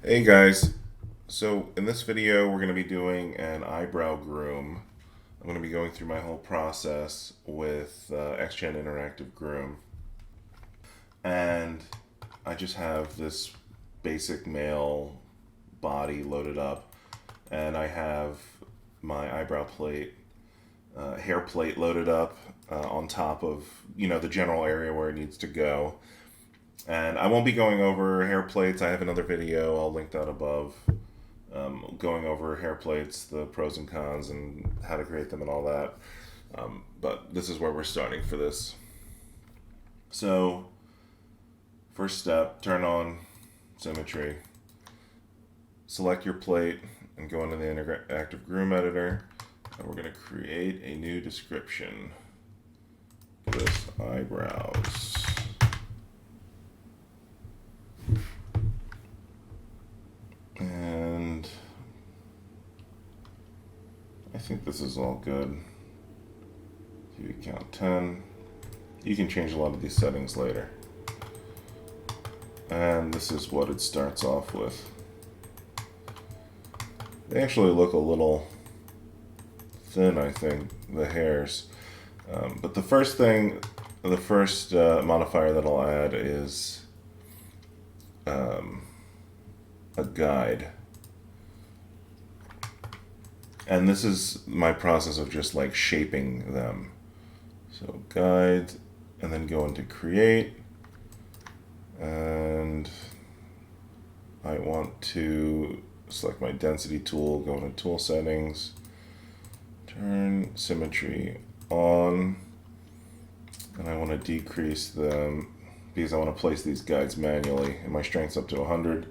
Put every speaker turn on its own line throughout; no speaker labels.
Hey guys, so in this video we're going to be doing an eyebrow groom. I'm going to be going through my whole process with XGen Interactive Groom. And I just have this basic male body loaded up, and I have my eyebrow plate, hair plate loaded up on top of, the general area where it needs to go. And I won't be going over hair plates. I have another video, I'll link that above, going over hair plates, the pros and cons, and how to create them and all that. But this is where we're starting for this. So, first step, turn on symmetry. Select your plate and go into the Interactive Groom Editor. And we're going to create a new description. This eyebrows. And I think this is all good. If you count 10, you can change a lot of these settings later. And this is what it starts off with. They actually look a little thin, I think, the hairs. But the first modifier that I'll add is a guide. And this is my process of just like shaping them. So guide, and then go into create. And I want to select my density tool, go into tool settings, turn symmetry on, and I want to decrease them because I want to place these guides manually, and my strength's up to 100.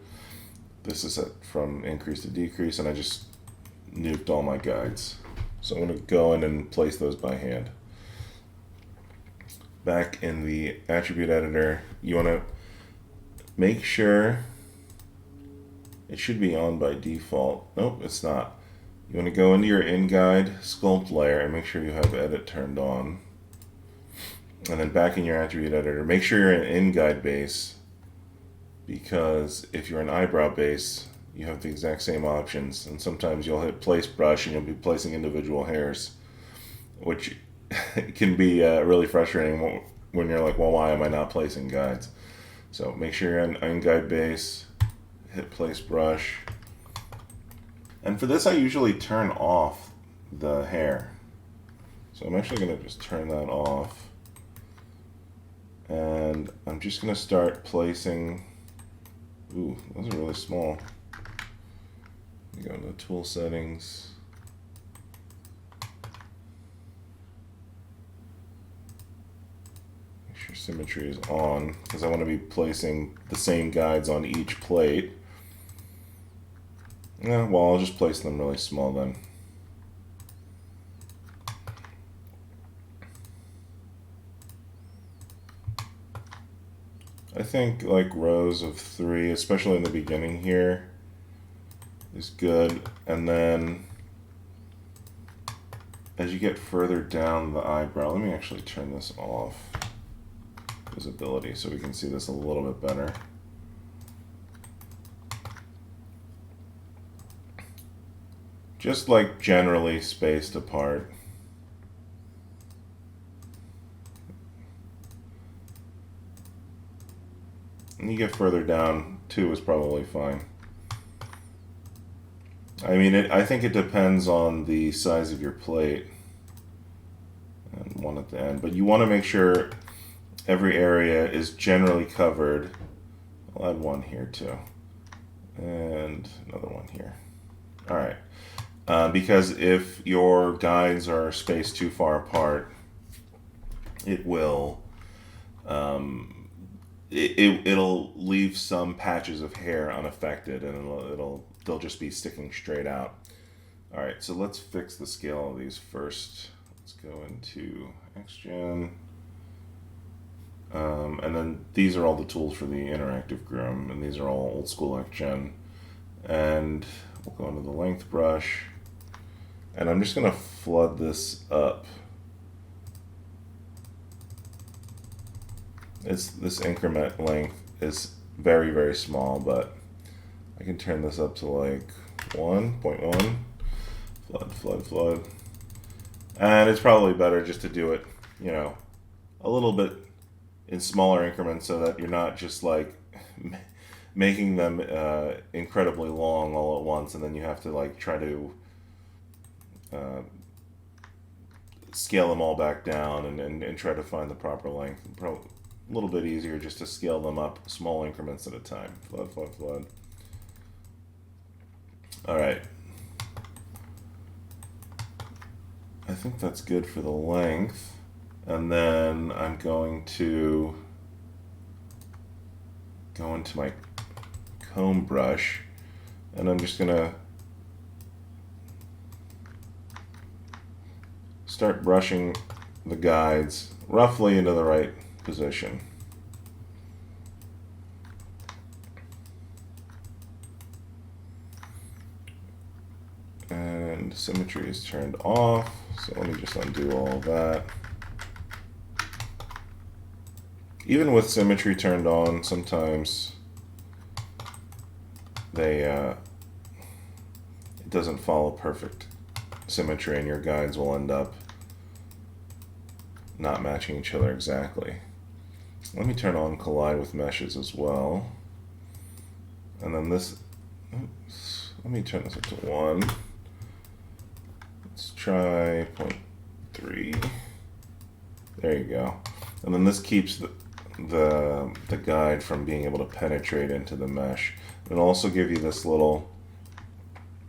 This is set from increase to decrease, and I just nuked all my guides. So I'm going to go in and place those by hand. Back in the attribute editor, you want to make sure it should be on by default. Nope, it's not. You want to go into your in-guide sculpt layer and make sure you have edit turned on. And then back in your attribute editor, make sure you're in in-guide base, because if you're an eyebrow base, you have the exact same options, and sometimes you'll hit place brush and you'll be placing individual hairs, which can be really frustrating when you're like, well, why am I not placing guides? So make sure you're in guide base, hit place brush. And for this I usually turn off the hair. So I'm actually going to just turn that off. And I'm just going to start placing. Ooh, those are really small. Go into tool settings. Make sure symmetry is on, because I want to be placing the same guides on each plate. Yeah, well, I'll just place them really small then. I think like rows of 3, especially in the beginning here, is good. And then as you get further down the eyebrow, let me actually turn this off, visibility, so we can see this a little bit better. Just like generally spaced apart. And you get further down, 2 is probably fine. I mean, I think it depends on the size of your plate. And 1 at the end. But you want to make sure every area is generally covered. I'll add 1 here too. And another 1 here. Alright. Because if your guides are spaced too far apart, it will it'll leave some patches of hair unaffected, and they'll just be sticking straight out. All right, so let's fix the scale of these first. Let's go into XGen, and then these are all the tools for the interactive groom, and these are all old school XGen. And we'll go into the length brush, and I'm just gonna flood this up. This increment length is very, very small, but I can turn this up to like 1.1. Flood. And it's probably better just to do it, you know, a little bit in smaller increments so that you're not just like making them incredibly long all at once, and then you have to like try to uh, scale them all back down and try to find the proper length. A little bit easier just to scale them up small increments at a time. Flood. All right. I think that's good for the length. And then I'm going to go into my comb brush, and I'm just gonna start brushing the guides roughly into the right position. And symmetry is turned off, so let me just undo all of that. Even with symmetry turned on, sometimes it doesn't follow perfect symmetry, and your guides will end up not matching each other exactly. Let me turn on collide with meshes as well. And then this, oops, let me turn this up to 1. Let's try 0.3. There you go. And then this keeps the guide from being able to penetrate into the mesh. It'll also give you this little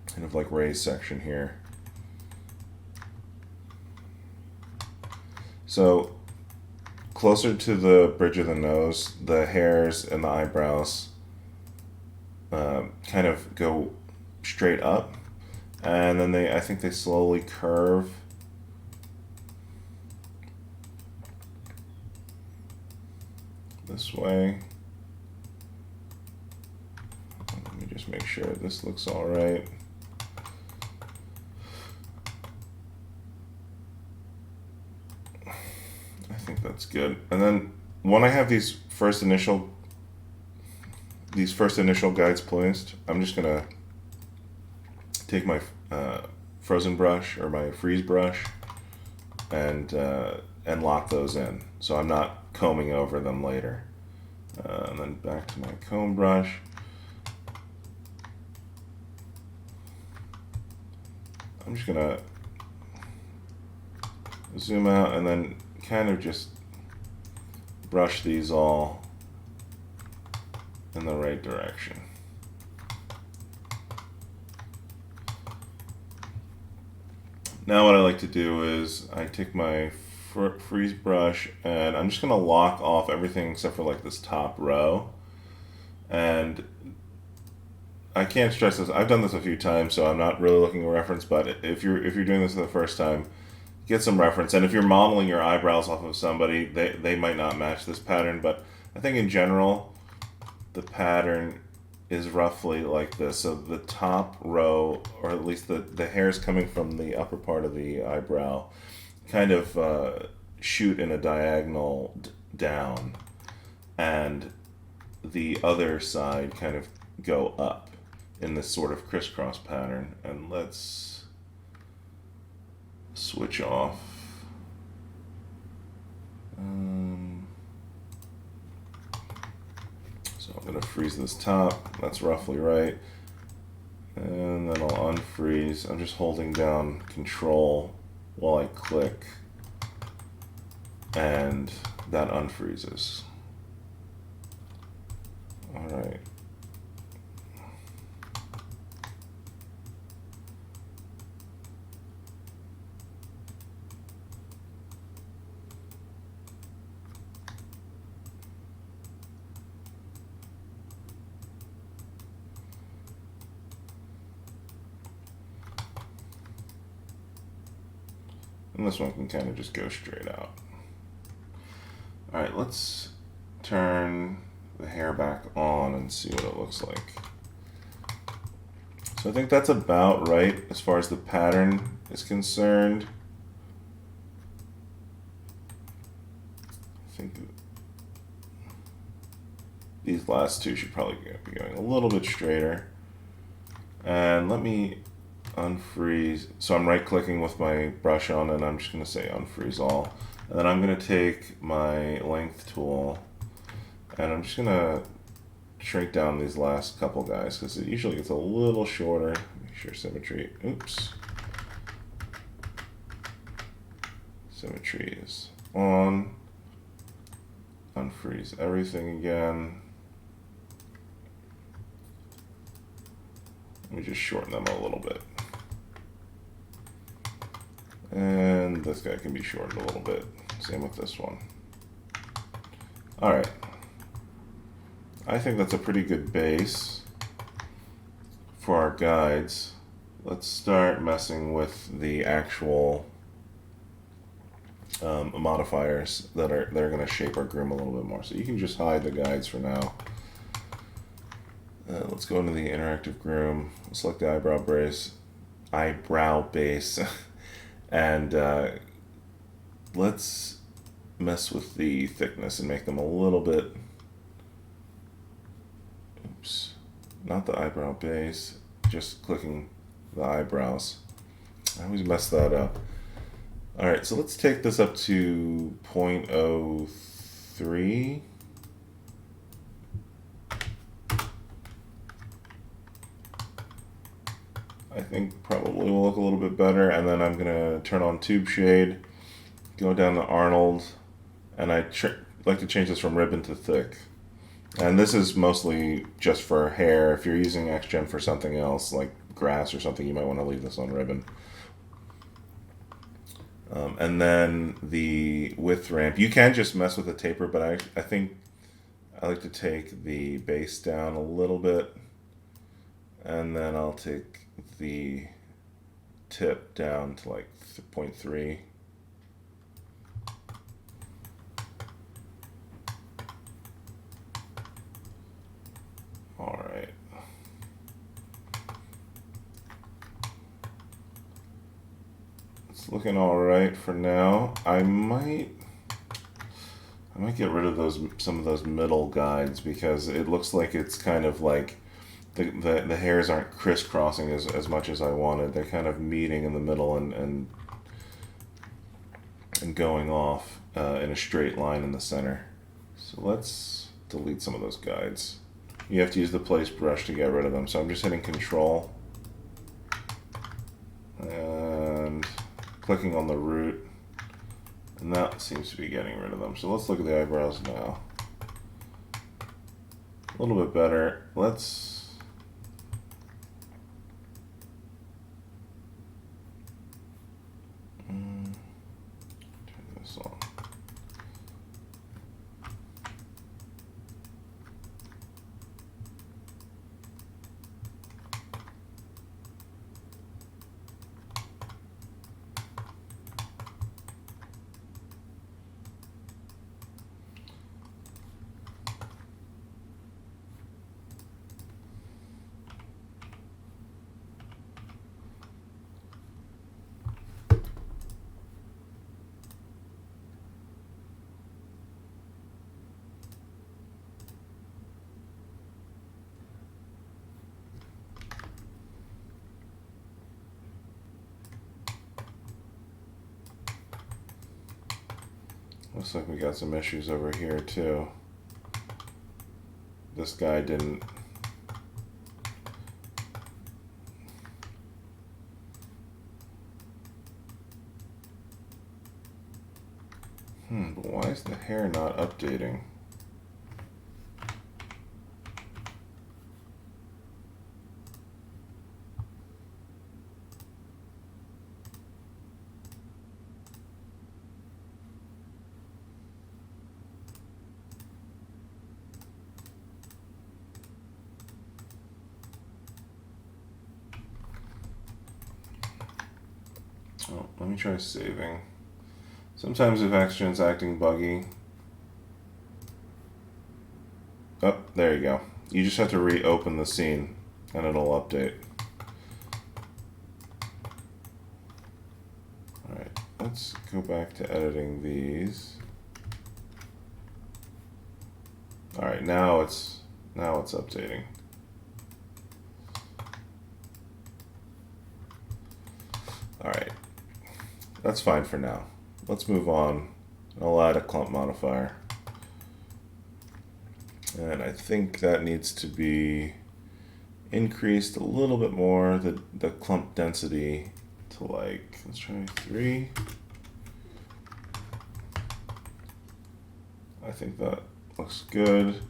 kind of like raised section here. So closer to the bridge of the nose, the hairs and the eyebrows kind of go straight up, and then I think they slowly curve this way. Let me just make sure this looks all right. I think that's good. And then when I have these first initial guides placed, I'm just gonna take my frozen brush or my freeze brush and lock those in, so I'm not combing over them later. And then back to my comb brush. I'm just gonna zoom out and then kind of just brush these all in the right direction. Now what I like to do is I take my freeze brush and I'm just going to lock off everything except for like this top row. And I can't stress this. I've done this a few times, so I'm not really looking at reference, but if you're doing this for the first time, get some reference. And if you're modeling your eyebrows off of somebody, they might not match this pattern, but I think in general the pattern is roughly like this. So the top row, or at least the hairs coming from the upper part of the eyebrow, kind of shoot in a diagonal down, and the other side kind of go up in this sort of crisscross pattern. And let's switch off. So I'm going to freeze this top. That's roughly right. And then I'll unfreeze. I'm just holding down Control while I click, and that unfreezes. All right. And this one can kind of just go straight out. All right, let's turn the hair back on and see what it looks like. So I think that's about right as far as the pattern is concerned. I think these last two should probably be going a little bit straighter. And let me unfreeze. So I'm right clicking with my brush on, and I'm just going to say unfreeze all. And then I'm going to take my length tool, and I'm just going to shrink down these last couple guys because it usually gets a little shorter. Make sure symmetry, oops. Symmetry is on. Unfreeze everything again. Let me just shorten them a little bit. And this guy can be shortened a little bit. Same with this one. Alright. I think that's a pretty good base for our guides. Let's start messing with the actual modifiers that are going to shape our groom a little bit more. So you can just hide the guides for now. Let's go into the interactive groom. We'll select the eyebrow base, and let's mess with the thickness and make them a little bit. Oops, not the eyebrow base. Just clicking the eyebrows. I always mess that up. All right, so let's take this up to 0.03. I think probably will look a little bit better, and then I'm gonna turn on tube shade, go down to Arnold, and I like to change this from ribbon to thick. And this is mostly just for hair. If you're using XGen for something else, like grass or something, you might want to leave this on ribbon. And then the width ramp, you can just mess with the taper, but I think I like to take the base down a little bit, and then I'll take the tip down to like 0.3. All right. It's looking all right for now. I might get rid of some of those middle guides because it looks like it's kind of like the hairs aren't crisscrossing as much as I wanted. They're kind of meeting in the middle and going off in a straight line in the center. So let's delete some of those guides. You have to use the place brush to get rid of them. So I'm just hitting Control and clicking on the root, and that seems to be getting rid of them. So let's look at the eyebrows now. A little bit better. Let's turn this on. Looks like we got some issues over here too. This guy didn't. But why is the hair not updating? Oh, let me try saving. Sometimes if XGen's acting buggy. Oh, there you go. You just have to reopen the scene and it'll update. Alright, let's go back to editing these. Alright, now it's updating. Alright, that's fine for now. Let's move on. I'll add a clump modifier. And I think that needs to be increased a little bit more, the clump density to like, let's try 3. I think that looks good.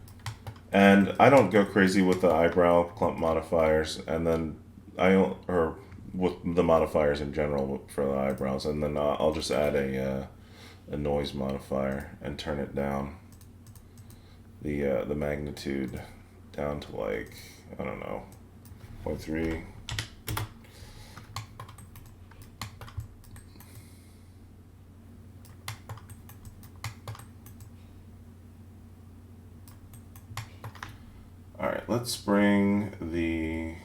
And I don't go crazy with the eyebrow clump modifiers, and then or with the modifiers in general for the eyebrows, and then I'll just add a noise modifier and turn it down, the magnitude down to like, I don't know, 0.3. All right, let's bring the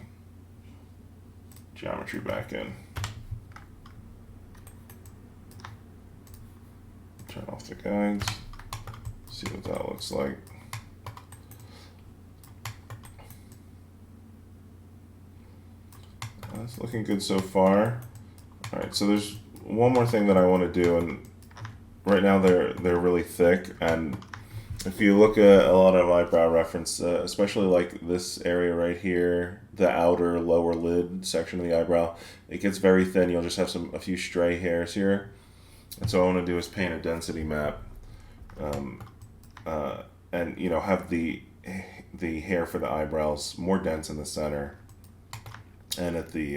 geometry back in. Turn off the guides, see what that looks like. That's looking good so far. All right, so there's one more thing that I want to do, and right now they're really thick, and if you look at a lot of eyebrow reference, especially like this area right here, the outer lower lid section of the eyebrow, it gets very thin. You'll just have a few stray hairs here. And so what I want to do is paint a density map, and have the hair for the eyebrows more dense in the center and at the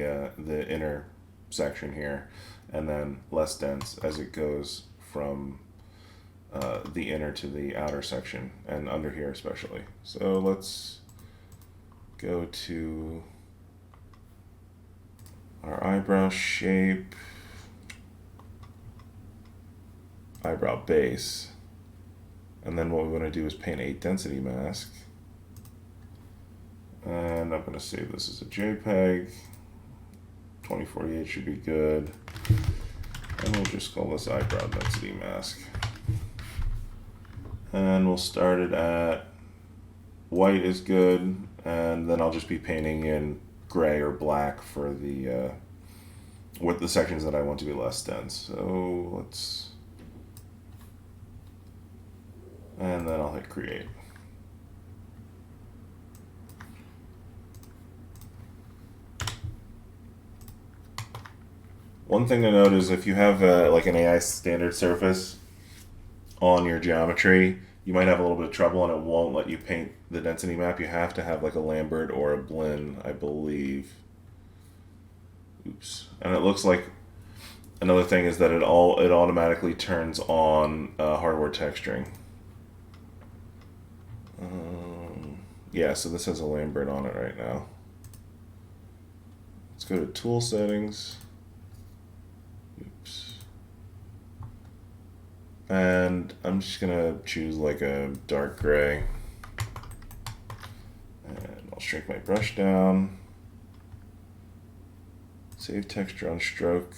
inner section here, and then less dense as it goes from the inner to the outer section and under here especially. So let's go to our eyebrow shape, eyebrow base, and then what we want to do is paint a density mask, and I'm going to save this as a JPEG. 2048 should be good, and we'll just call this eyebrow density mask. And we'll start it at white is good, and then I'll just be painting in gray or black for the with the sections that I want to be less dense. So let's, and then I'll hit create. One thing to note is if you have like an AI standard surface on your geometry, you might have a little bit of trouble and it won't let you paint the density map. You have to have like a Lambert or a Blinn, I believe. Oops. And it looks like another thing is that it automatically turns on hardware texturing. Yeah, so this has a Lambert on it right now. Let's go to tool settings. Oops. And I'm just gonna choose like a dark gray. And I'll shrink my brush down. Save texture on stroke,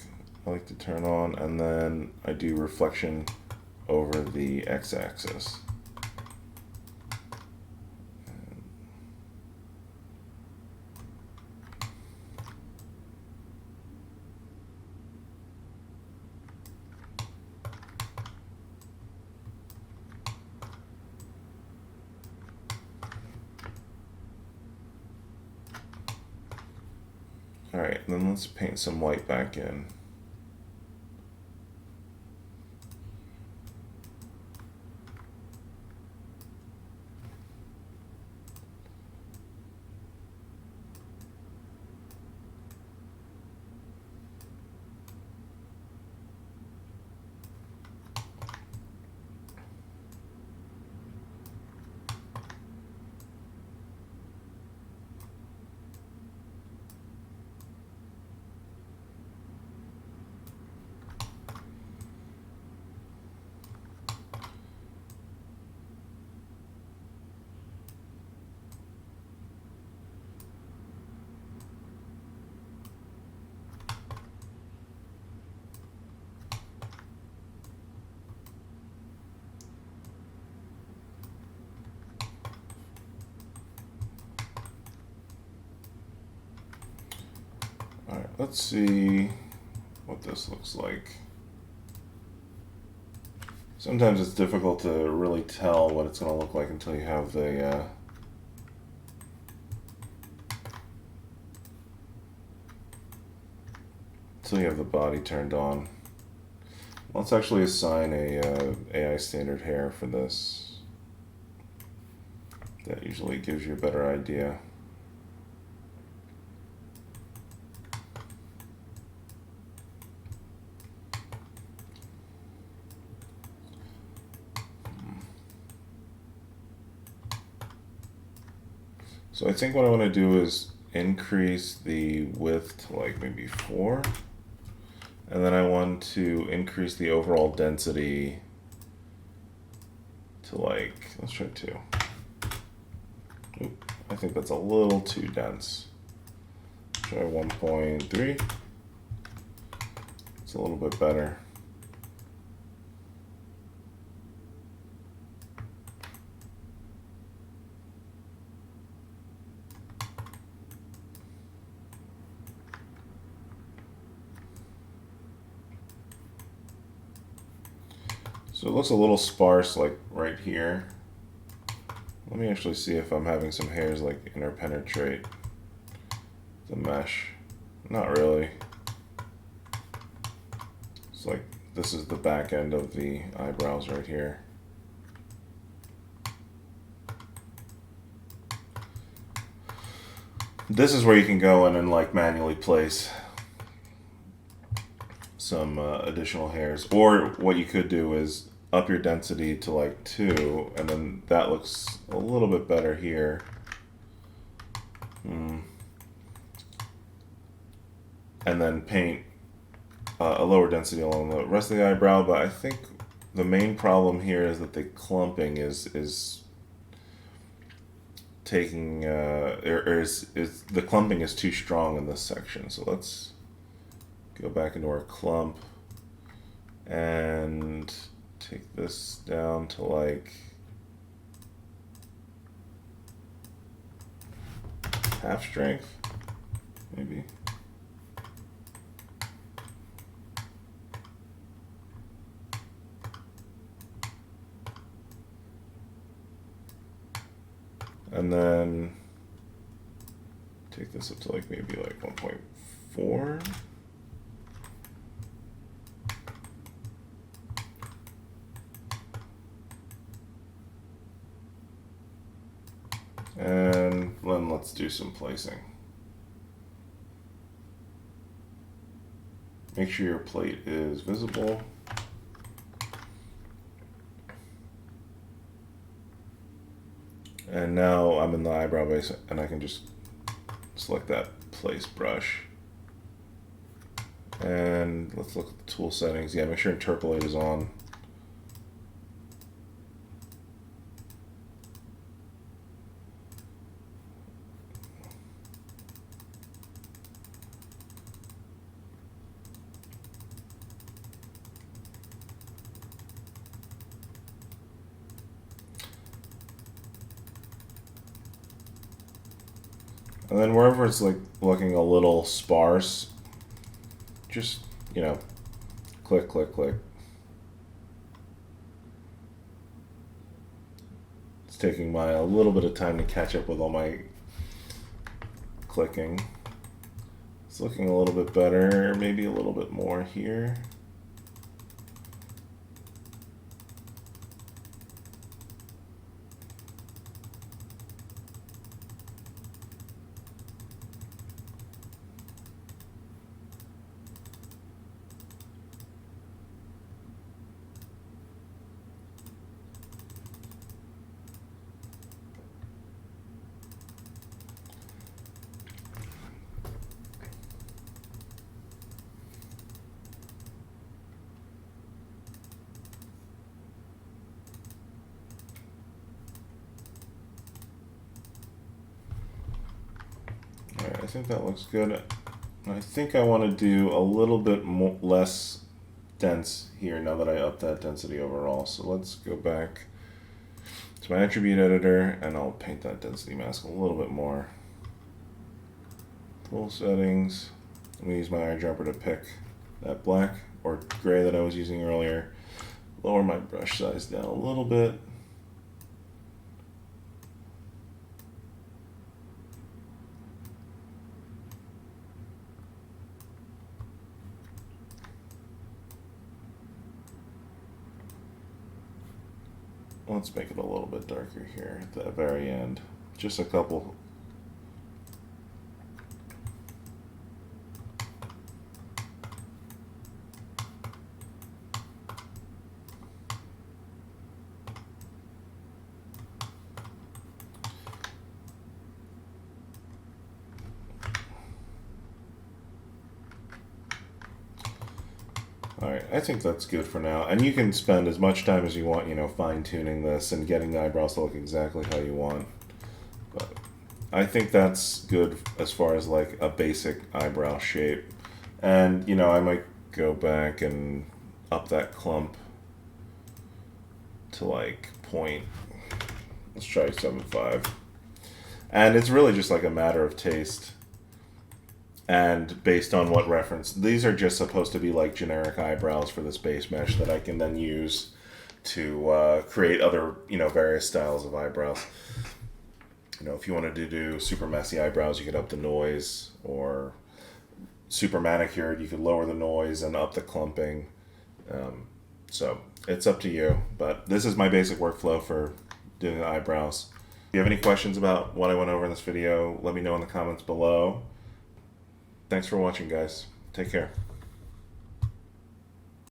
I like to turn on, and then I do reflection over the x-axis. Alright, then let's paint some white back in. Alright, let's see. what this looks like. Sometimes it's difficult to really tell what it's going to look like until you have the body turned on. Let's actually assign a AI standard hair for this. That usually gives you a better idea. So I think what I want to do is increase the width to like maybe 4. And then I want to increase the overall density to like, let's try 2. Oop, I think that's a little too dense. Try 1.3. It's a little bit better. So it looks a little sparse like right here. Let me actually see if I'm having some hairs like interpenetrate the mesh. Not really. It's like this is the back end of the eyebrows right here. This is where you can go in and like manually place some additional hairs, or what you could do is up your density to like 2, and then that looks a little bit better here. And then paint a lower density along the rest of the eyebrow, but I think the main problem here is that the clumping is taking the clumping is too strong in this section. So let's go back into our clump and take this down to like half strength, maybe. And then take this up to like maybe like 1.4. And then let's do some placing. Make sure your plate is visible. And now I'm in the eyebrow base and I can just select that place brush. And let's look at the tool settings. Yeah, make sure interpolate is on. And then wherever it's like looking a little sparse, just, you know, click, click, click. It's taking a little bit of time to catch up with all my clicking. It's looking a little bit better, maybe a little bit more here. I think that looks good. I think I want to do a little bit less dense here now that I upped that density overall. So let's go back to my attribute editor and I'll paint that density mask a little bit more. Tool settings. Let me use my eyedropper to pick that black or gray that I was using earlier. Lower my brush size down a little bit. Let's make it a little bit darker here at the very end. Just a couple. Alright, I think that's good for now. And you can spend as much time as you want, fine-tuning this and getting the eyebrows to look exactly how you want. But I think that's good as far as like a basic eyebrow shape. And, I might go back and up that clump to like point. Let's try 7.5. And it's really just like a matter of taste. And based on what reference, these are just supposed to be like generic eyebrows for this base mesh that I can then use to create other, various styles of eyebrows. If you wanted to do super messy eyebrows, you could up the noise, or super manicured, you could lower the noise and up the clumping. So it's up to you, but this is my basic workflow for doing the eyebrows. If you have any questions about what I went over in this video, let me know in the comments below. Thanks for watching, guys. Take care.